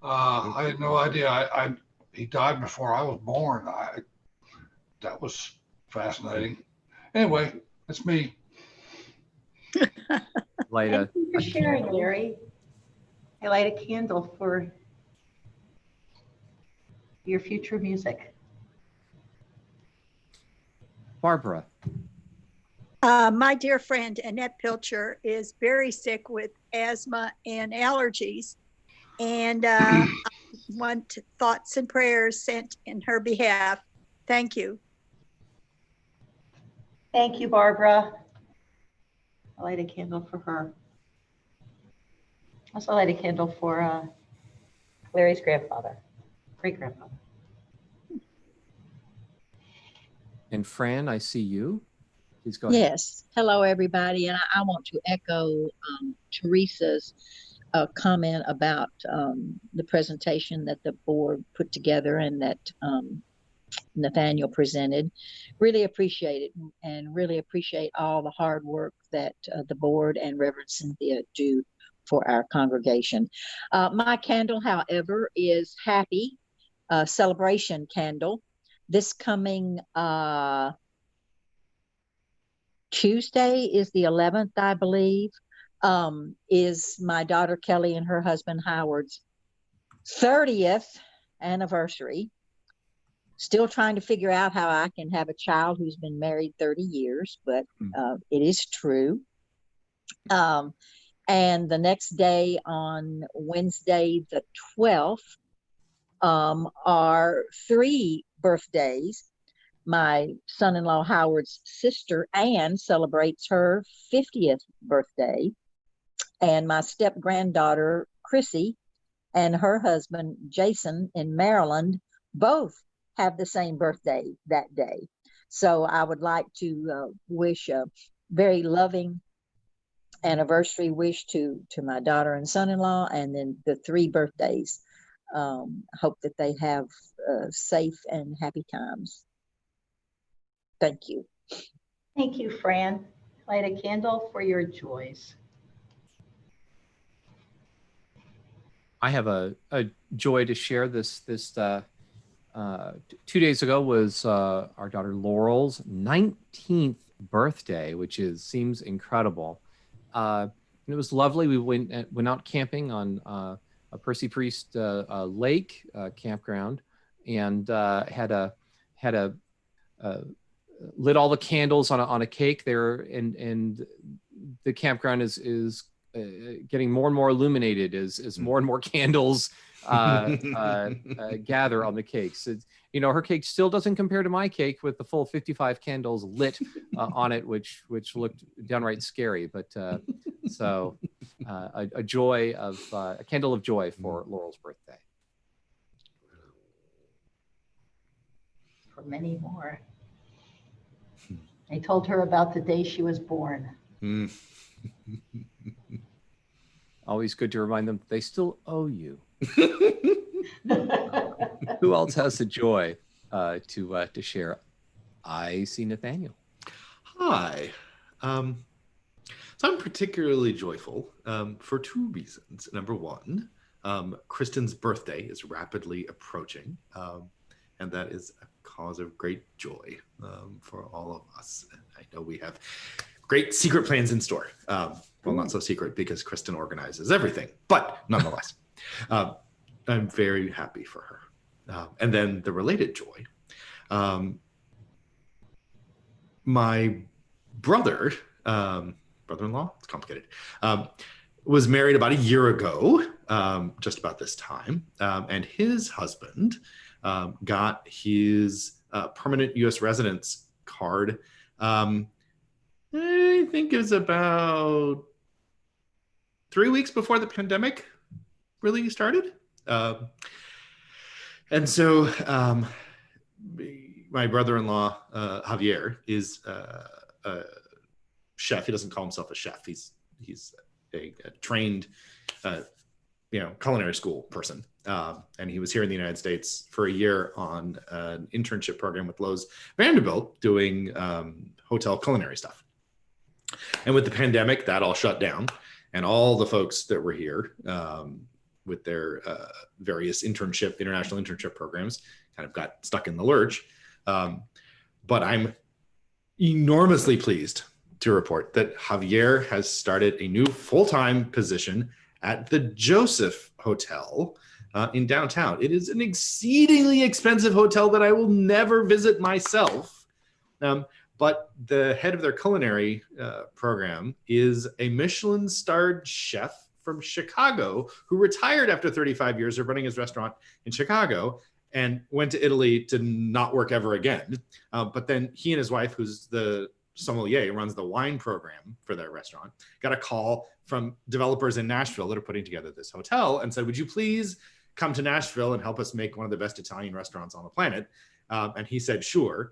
I had no idea. He died before I was born. That was fascinating. Anyway, that's me. Thank you for sharing, Larry. I light a candle for your future music. Barbara. My dear friend Annette Pilcher is very sick with asthma and allergies, and I want thoughts and prayers sent in her behalf. Thank you. Thank you, Barbara. I light a candle for her. Also light a candle for Larry's grandfather, great-grandfather. And Fran, I see you. Please go ahead. Yes. Hello, everybody. And I want to echo Teresa's comment about the presentation that the board put together and that Nathaniel presented. Really appreciate it, and really appreciate all the hard work that the board and Reverend Cynthia do for our congregation. My candle, however, is happy celebration candle. This coming Tuesday is the 11th, I believe, is my daughter Kelly and her husband Howard's 30th anniversary. Still trying to figure out how I can have a child who's been married 30 years, but it is true. And the next day, on Wednesday the 12th, are 3 birthdays. My son-in-law Howard's sister Anne celebrates her 50th birthday, and my step-granddaughter Chrissy and her husband Jason in Maryland both have the same birthday that day. So I would like to wish a very loving anniversary wish to my daughter and son-in-law, and then the 3 birthdays. Hope that they have safe and happy times. Thank you. Thank you, Fran. Light a candle for your joys. I have a joy to share. This 2 days ago was our daughter Laurel's 19th birthday, which seems incredible. And it was lovely. We went out camping on a Percy Priest lake campground, and had lit all the candles on a cake there, and the campground is getting more and more illuminated as more and more candles gather on the cakes. Her cake still doesn't compare to my cake with the full 55 candles lit on it, which looked downright scary. But so a joy of a candle of joy for Laurel's birthday. For many more. I told her about the day she was born. Always good to remind them they still owe you. Who else has the joy to share? I see Nathaniel. Hi. So I'm particularly joyful for 2 reasons. Number one, Kristen's birthday is rapidly approaching, and that is a cause of great joy for all of us. And I know we have great secret plans in store. Well, not so secret because Kristen organizes everything, but nonetheless, I'm very happy for her. And then the related joy, my brother-in-law, it's complicated, was married about a year ago, just about this time, and his husband got his permanent U.S. residence card. I think it was about 3 weeks before the pandemic really started. And so my brother-in-law, Javier, is a chef. He doesn't call himself a chef. He's a trained, culinary school person. And he was here in the United States for a year on an internship program with Lowe's Vanderbilt doing hotel culinary stuff. And with the pandemic, that all shut down. And all the folks that were here with their various international internship programs kind of got stuck in the lurch. But I'm enormously pleased to report that Javier has started a new full-time position at the Joseph Hotel in downtown. It is an exceedingly expensive hotel that I will never visit myself. But the head of their culinary program is a Michelin-starred chef from Chicago who retired after 35 years of running his restaurant in Chicago and went to Italy to not work ever again. But then he and his wife, who's the sommelier, runs the wine program for their restaurant, got a call from developers in Nashville that are putting together this hotel and said, would you please come to Nashville and help us make one of the best Italian restaurants on the planet? And he said, sure.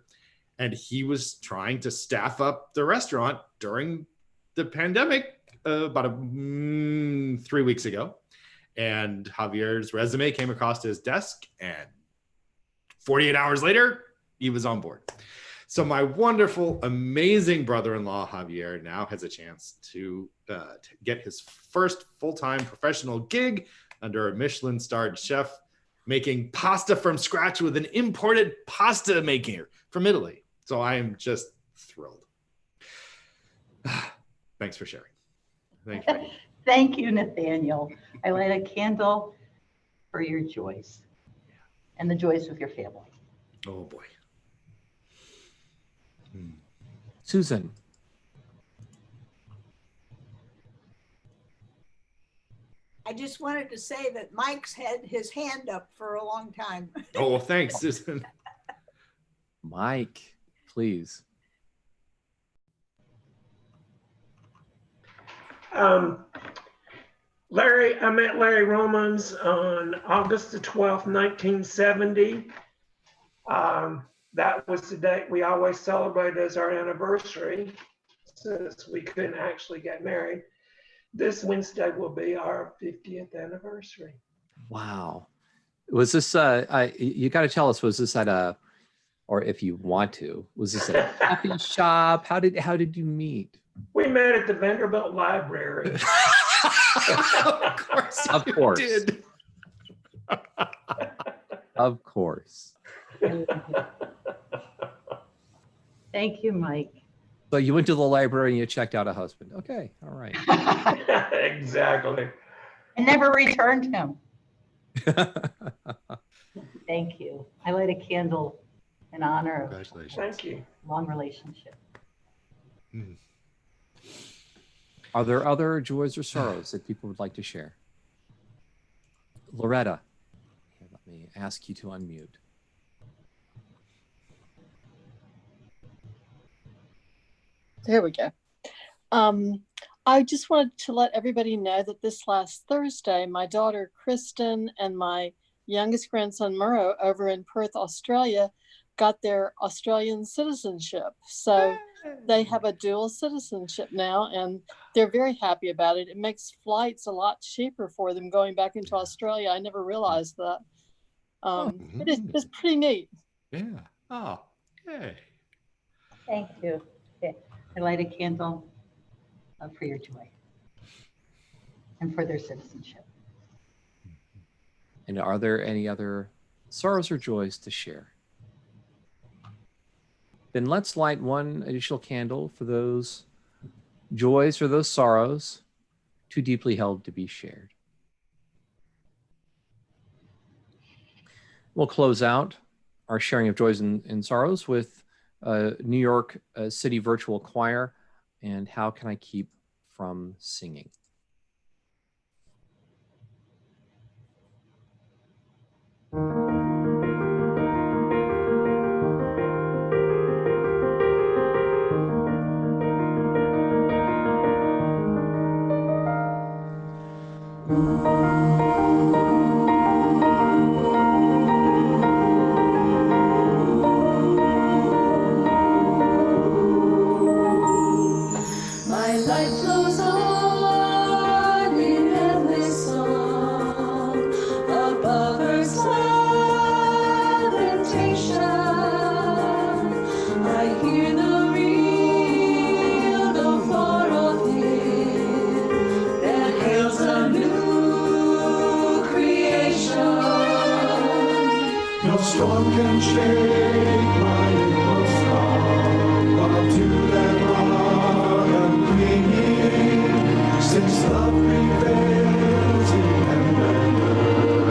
And he was trying to staff up the restaurant during the pandemic about 3 weeks ago. And Javier's resume came across his desk, and 48 hours later, he was on board. So my wonderful, amazing brother-in-law, Javier, now has a chance to get his first full-time professional gig under a Michelin-starred chef making pasta from scratch with an imported pasta maker from Italy. So I am just thrilled. Thanks for sharing. Thanks. Thank you, Nathaniel. I light a candle for your joys and the joys of your family. Oh boy. Susan. I just wanted to say that Mike's had his hand up for a long time. Oh, thanks, Susan. Mike, please. I met Larry Romans on August the 12th, 1970. That was the date we always celebrate as our anniversary, since we couldn't actually get married. This Wednesday will be our 50th anniversary. Wow. Was this, you got to tell us, was this at a, or if you want to, was this at a coffee shop? How did you meet? We met at the Vanderbilt Library. Of course. Did. Of course. Thank you, Mike. So you went to the library and you checked out a husband. Okay, all right. Exactly. I never returned him. Thank you. I light a candle in honor of Congratulations. Thank you. long relationship. Are there other joys or sorrows that people would like to share? Loretta, here, let me ask you to unmute. There we go. I just wanted to let everybody know that this last Thursday, my daughter Kristen and my youngest grandson Murrow over in Perth, Australia, got their Australian citizenship. So they have a dual citizenship now, and they're very happy about it. It makes flights a lot cheaper for them going back into Australia. I never realized that. It's pretty neat. Yeah. Oh, yay. Thank you. Okay. I light a candle for your joy and for their citizenship. And are there any other sorrows or joys to share? Then let's light one additional candle for those joys or those sorrows too deeply held to be shared. We'll close out our sharing of joys and sorrows with New York City Virtual Choir and How Can I Keep from Singing? My life flows on in endless song above Earth's lamentation. I hear the real, the far off hymn that hails a new creation. No storm can shake my inmost calm, while to that rock I'm clinging, since love prevails in heaven and earth.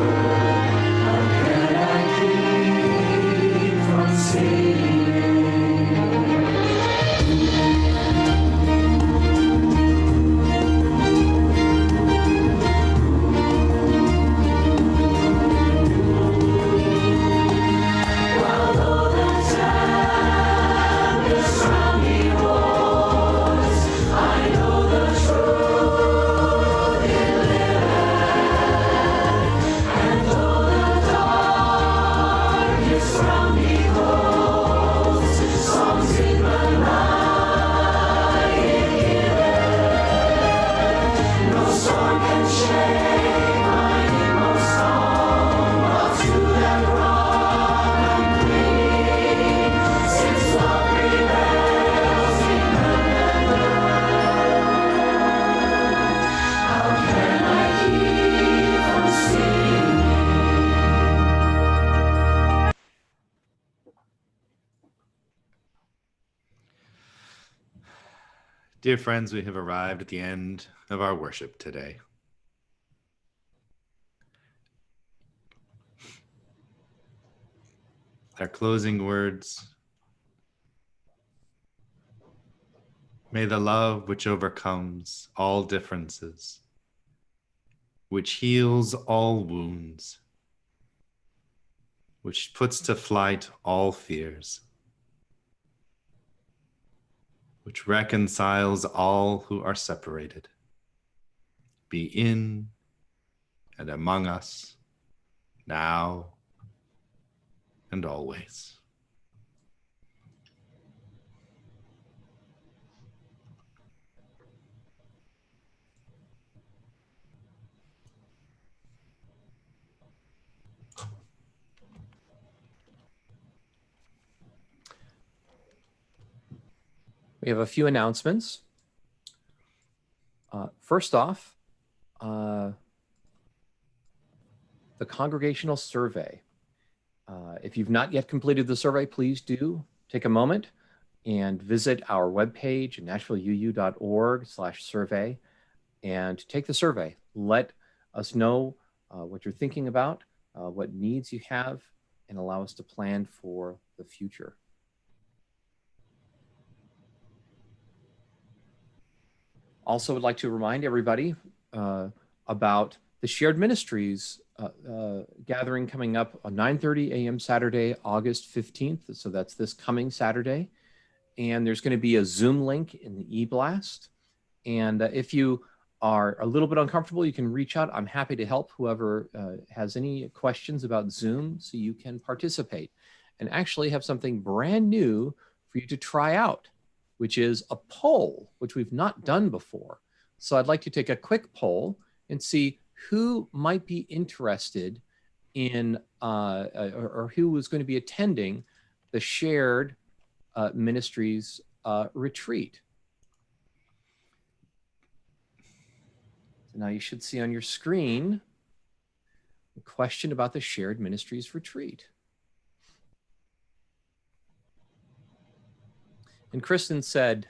How can I keep from singing? While all the time the surrounding roars, I know the truth it liveth, and though the darkness round me holds songs in the night it giveth, no storm can shake my inmost song, while to that rock I'm clinging, since love prevails in heaven and earth. How can I keep from singing? Dear friends, we have arrived at the end of our worship today. Their closing words. May the love which overcomes all differences, which heals all wounds, which puts to flight all fears, which reconciles all who are separated, be in and among us, now and always. We have a few announcements. First off, the congregational survey. If you've not yet completed the survey, please do take a moment and visit our webpage, nashvilleuu.org/survey, and take the survey. Let us know what you're thinking about, what needs you have, and allow us to plan for the future. Also would like to remind everybody about the Shared Ministries gathering coming up on 9:30 a.m. Saturday, August 15th. So that's this coming Saturday. And there's going to be a Zoom link in the e-blast. And if you are a little bit uncomfortable, you can reach out. I'm happy to help whoever has any questions about Zoom so you can participate and actually have something brand new for you to try out, which is a poll, which we've not done before. So I'd like to take a quick poll and see who might be interested in or who is going to be attending the Shared Ministries retreat. So now you should see on your screen a question about the Shared Ministries retreat. And Kristen said,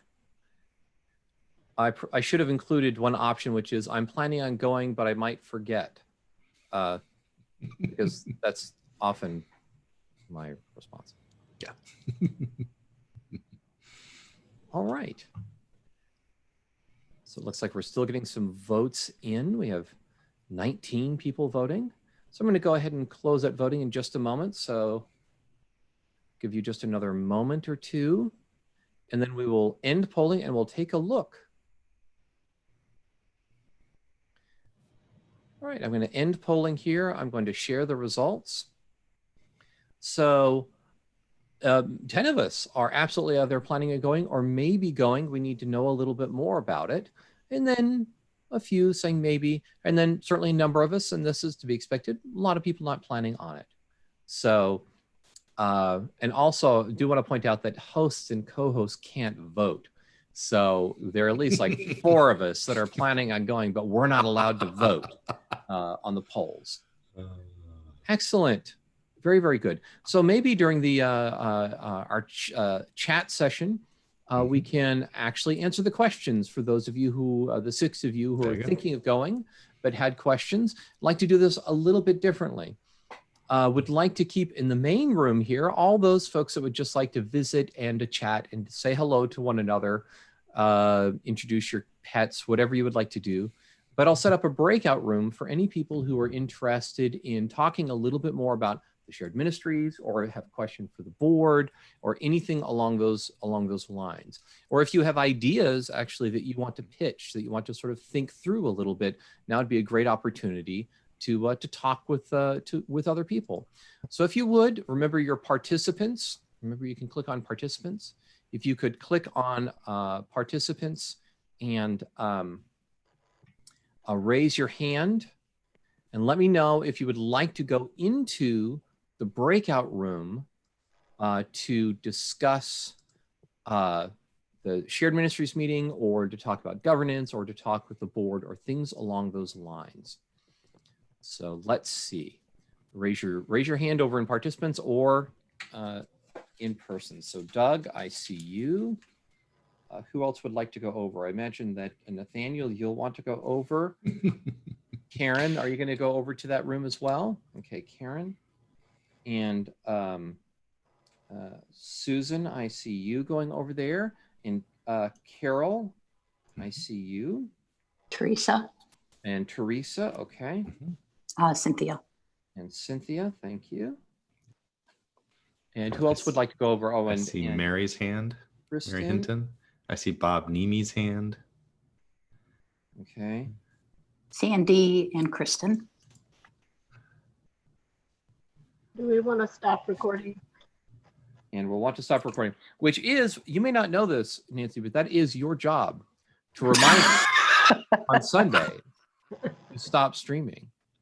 I should have included one option, which is I'm planning on going, but I might forget. Because that's often my response. Yeah. All right. So it looks like we're still getting some votes in. We have 19 people voting. So I'm going to go ahead and close that voting in just a moment. So give you just another moment or two. And then we will end polling and we'll take a look. All right, I'm going to end polling here. I'm going to share the results. So 10 of us are absolutely either planning on going or maybe going. We need to know a little bit more about it. And then a few saying maybe, and then certainly a number of us, and this is to be expected, a lot of people not planning on it. So, and also do want to point out that hosts and co-hosts can't vote. So there are at least like 4 of us that are planning on going, but we're not allowed to vote on the polls. Excellent. Very, very good. So maybe during the our chat session, we can actually answer the questions for those of you who, the 6 of you who are thinking of going, but had questions. I'd like to do this a little bit differently. Would like to keep in the main room here all those folks that would just like to visit and to chat and to say hello to one another, introduce your pets, whatever you would like to do. But I'll set up a breakout room for any people who are interested in talking a little bit more about the Shared Ministries, or have a question for the board, or anything along those lines. Or if you have ideas actually that you want to pitch, that you want to sort of think through a little bit, now would be a great opportunity to talk with other people. So if you would, remember your participants. Remember you can click on participants. If you could click on participants and raise your hand and let me know if you would like to go into the breakout room to discuss the Shared Ministries meeting, or to talk about governance, or to talk with the board, or things along those lines. So let's see. Raise your hand over in participants or in person. So Doug, I see you. Who else would like to go over? I imagine that Nathaniel, you'll want to go over. Karen, are you going to go over to that room as well? Okay, Karen. And Susan, I see you going over there. And Carol, I see you. Teresa. And Teresa, okay. Cynthia. And Cynthia, thank you. And who else would like to go over? Oh, I and see Mary's hand. Kristen. Mary Hinton. I see Bob Nemi's hand. Okay. Sandy and Kristen. Do we want to stop recording? And we'll want to stop recording, which is, you may not know this, Nancy, but that is your job to remind us on Sunday to stop streaming.